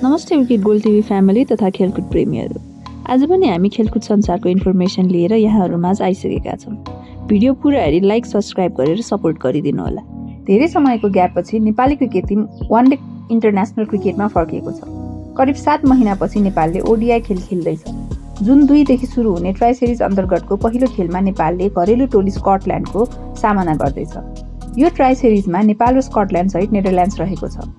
नमस्ते wicket gold TV family तथा खेलकुद प्रेमीहरू। आज पनि हामी खेलकुद संसारको इन्फर्मेसन लिएर यहाँहरूमाझ आइसकेका छौँ। भिडियो पुरा हेरी लाइक सब्सक्राइब गरेर सपोर्ट गरिदिनु होला। धेरै समयको ग्यापपछि Nepali cricket team one day international क्रिकेटमा फर्किएको छ। करिब 7 महिनापछि नेपालले ओडिआई खेल खेल्दैछ। जुन 2 देखि सुरु हुने ट्राई सिरिज अन्तर्गतको पहिलो खेलमा नेपालले घरेलु टोली स्कटल्यान्डको सामना गर्दैछ। यो ट्राई सिरिजमा नेपाल र स्कटल्यान्ड सहित नेदरल्यान्ड्स रहेको छ।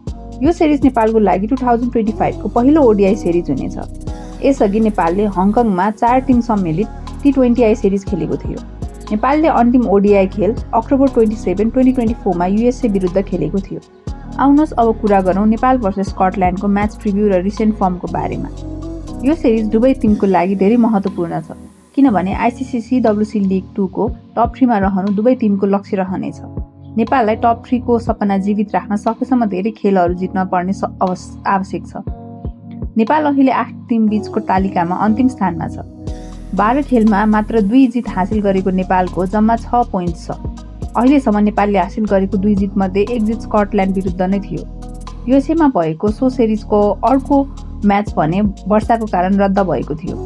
यो सिरिज नेपालको लागि 2025 को पहिलो ओडिआई सिरिज हुनेछ। यसअघि नेपालले हङकङमा 4 टिम सम्मिलित T20I सिरिज खेलेको थियो। नेपालले अन्तिम ओडिआई खेल अक्टोबर 27, 2024 मा युएसए विरुद्ध खेलेको थियो। आउनुहोस् अब कुरा गरौँ नेपाल वर्सेस स्कटल्यान्डको म्याच प्रिभ्यू र रिसेन्ट फर्मको बारेमा। यो सिरिज दुवै टिमको लागि धेरै महत्त्वपूर्ण छ, किनभने आइसिसी CWC लिग 2 को टप 3 मा रहनु दुवै टिमको लक्ष्य रहनेछ। नेपाललाई टप 3 को सपना जीवित राख्न सकेसम्म धेरै खेलहरू जित्न पर्ने आवश्यक छ। नेपाल अहिले 8 टिम बीचको तालिकामा अन्तिम स्थानमा छ। 12 खेलमा मात्र 2 जित हासिल गरेको नेपालको जम्मा 6 पोइन्ट छ। अहिलेसम्म नेपालले हासिल गरेको 2 जित मध्ये 1 जित स्कटल्यान्ड विरुद्ध नै थियो। युएसएमा भएको सो सिरिजको अर्को म्याच भने वर्षाको कारण रद्द भएको थियो।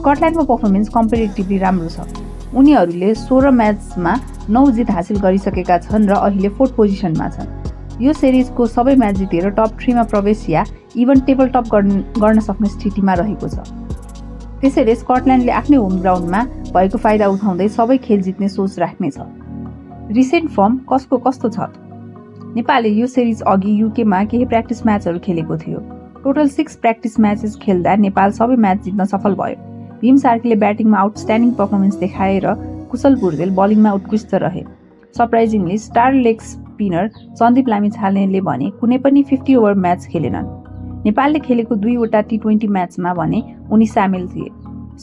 स्कटल्यान्डको पर्फर्मेन्स कम्पेरिटिभली राम्रो छ। उनीहरूले 16 म्याचमा 9 जित हासिल गरिसकेका छन् र अहिले 4th पोजिसनमा छन्। यो सिरिजको सबै म्याच जितेर टप 3 मा प्रवेश या इभन टेबल टप गर्न सक्ने स्थितिमा रहेको छ। त्यसैले स्कटल्यान्डले आफ्नै होम ग्राउन्डमा भएको फाइदा उठाउँदै सबै खेल जित्ने सोच राख्नेछ। रिसेन्ट फर्म कस्तो छ? नेपालले यो सिरिज अघि युकेमा केही प्र्याक्टिस म्याचहरू खेलेको थियो। टोटल 6 प्र्याक्टिस म्याचेस खेल्दा नेपाल सबै म्याच जित्न सफल भयो। भीम सार्कीले ब्याटिङमा आउटस्ट्यान्डिङ पर्फर्मेन्स देखाएर कुशल पुर्देल बलिङमा उत्कृष्ट रहे। Surprisingly star leg spinner Sandeep लामिछानेले भने कुनै पनि 50 ओभर म्याच खेलेनन्। नेपालले खेलेको 2 वटा T20 म्याचमा भने उनी सामेल थिए।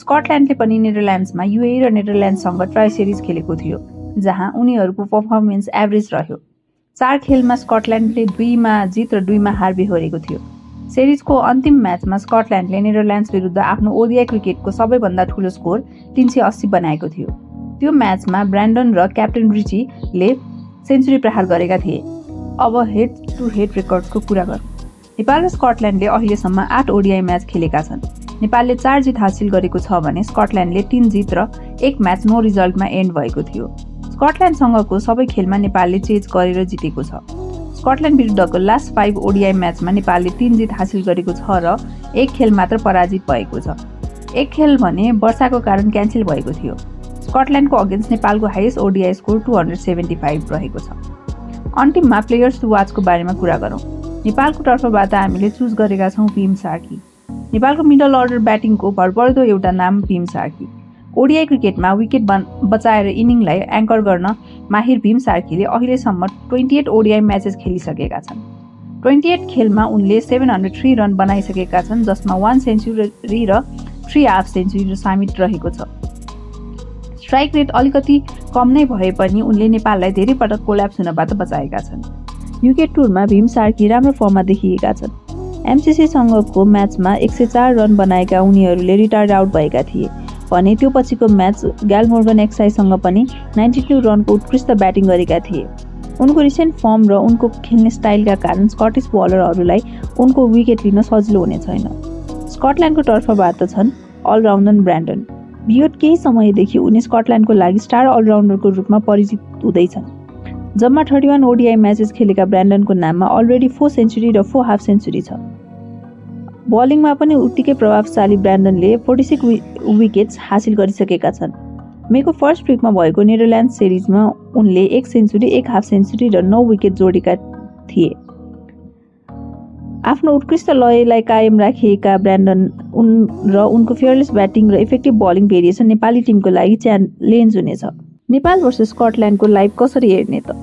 स्कटल्यान्डले पनि नेदरल्यान्ड्समा युएई र नेदरल्यान्ड्ससँग ट्राई सिरिज खेलेको थियो, जहाँ उनीहरूको पर्फर्मेन्स एभरेज रह्यो। 4 खेलमा स्कटल्यान्डले 2 मा जित र 2 मा हार बेहोरेको थियो। सिरिजको अन्तिम म्याचमा स्कटल्यान्डले नेदरल्यान्ड्स विरुद्ध आफ्नो ओडिआई क्रिकेटको सबैभन्दा ठूलो स्कोर 380 बनाएको थियो। त्यो म्याचमा ब्रान्डन र क्याप्टेन रिचीले सेन्चुरी प्रहार गरेका थिए। अब हेड टु हेड रेकर्डको कुरा गरौँ। नेपाल र स्कटल्यान्डले अहिलेसम्म 8 ओडिआई म्याच खेलेका छन्। नेपालले 4 जित हासिल गरेको छ भने स्कटल्यान्डले 3 जित र 1 म्याच नो रिजल्टमा एन्ड भएको थियो। स्कटल्यान्डसँगको सबै खेलमा नेपालले चेज गरेर जितेको छ। स्कटल्यान्ड विरुद्धको लास्ट 5 ओडिआई म्याचमा नेपालले 3 जित हासिल गरेको छ र 1 खेल मात्र पराजित भएको छ। 1 खेल भने वर्षाको कारण क्यान्सल भएको थियो। स्कटल्यान्डको अगेन्स्ट नेपालको हाइएस्ट ओडिआई स्कोर 275 रहेको छ। अन्तिममा प्लेयर्स टु वाचको बारेमा कुरा गरौँ। नेपालको तर्फबाट हामीले चुज गरेका छौँ भीम सार्की। नेपालको मिडल अर्डर ब्याटिङको भरपर्दो एउटा नाम भीम सार्की। ओडिआई क्रिकेटमा विकेट बचाएर इनिङलाई एङ्कर गर्न माहिर भीम सार्कीले अहिलेसम्म 28 ओडिआई म्याचेस खेलिसकेका छन्। 28 खेलमा उनले 703 रन बनाइसकेका छन्, जसमा 1 सेन्चुरी र 3 हाफ सेन्चुरी सामेल रहेको छ। स्ट्राइक रेट अलिकति कम नै भए पनि उनले नेपाललाई धेरै पटक कोल्याप्स हुनबाट बचाएका छन्। युके टुरमा भीम सार्की राम्रो फर्ममा देखिएका छन्। एमसिसीसँगको म्याचमा 104 रन बनाएका उनीहरूले रिटायर्ड आउट भएका थिए भने त्यो पछिको म्याच ग्यालमोर्गन एक्साईसँग पनि 92 रनको उत्कृष्ट ब्याटिङ गरेका थिए। उनको रिसेन्ट फर्म र उनको खेल्ने स्टाइलका कारण स्कटिस बलरहरूलाई उनको विकेट लिन सजिलो हुने छैन। स्कटल्यान्डको तर्फबाट छन् अलराउन्डर ब्रान्डन। विगत केही समयदेखि उनी स्कटल्यान्डको लागि स्टार अलराउन्डरको रूपमा परिचित हुँदैछन्। जम्मा 31 ओडिआई म्याचेस खेलेका ब्रान्डनको नाममा अलरेडी 4 सेन्चुरी र 4 हाफ सेन्चुरी छ। बलिङमा पनि उत्तिकै प्रभावशाली ब्रान्डनले 46 विकेट्स हासिल गरिसकेका छन्। मेको फर्स्ट विकमा भएको नेदरल्यान्ड सिरिजमा उनले 1 सेन्चुरी, 1 हाफ सेन्चुरी र 9 विकेट जोडेका थिए। आफ्नो उत्कृष्ट लयलाई कायम राखिएका ब्रान्डन र उनको फियरलेस ब्याटिङ र इफेक्टिभ बलिङ भेरिएसन नेपाली टिमको लागि च्यालेन्ज हुनेछ। नेपाल वर्सेस स्कटल्यान्डको लाइभ कसरी हेर्ने त?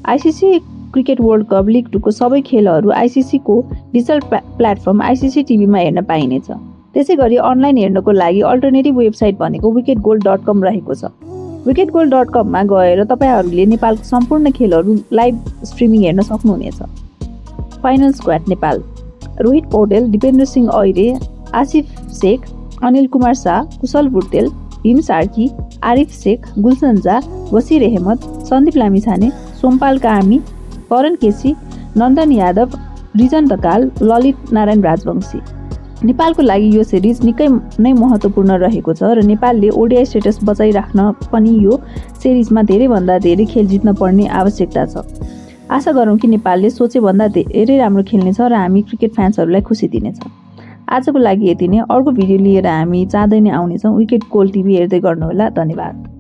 ICC cricket world cup league 2 को सबै खेलहरू आइसिसीको डिजिटल प्लेटफर्म आइसिसी टिभीमा हेर्न पाइनेछ। त्यसैगरी अनलाइन हेर्नको लागि अल्टरनेटिभ वेबसाइट भनेको wicketgold.com रहेको छ। wicketgold.com मा गएर तपाईहरूले नेपालको सम्पूर्ण खेलहरू लाइभ स्ट्रिमिङ हेर्न सक्नुहुनेछ। फाइनल स्क्वाड नेपाल: रोहित पौडेल, दिपेन्द्र सिंह ऐरे, आसिफ शेख, अनिल कुमार शाह, कुशल पुर्देल, भीम सार्की, आरिफ शेख, गुलशन झा, बसिर अहमद, सन्दीप लामिछाने, सोमपाल कामी, करण केसी, नन्दन यादव, रिजन्तकाल ललित नारायण राजवंशी। नेपालको लागि यो सिरिज निकै नै महत्त्वपूर्ण रहेको छ र नेपालले ओडिआई स्टेटस बचाइराख्न पनि यो सिरिजमा धेरैभन्दा धेरै खेल जित्न पर्ने आवश्यकता छ। आशा गरौँ कि नेपालले सोचेभन्दा धेरै राम्रो खेल्नेछ र हामी क्रिकेट फ्यान्सहरूलाई खुसी दिनेछ। आजको लागि यति नै। अर्को भिडियो लिएर हामी चाँडै नै आउनेछौँ। विकेट गोल टिभी हेर्दै गर्नुहोला। धन्यवाद।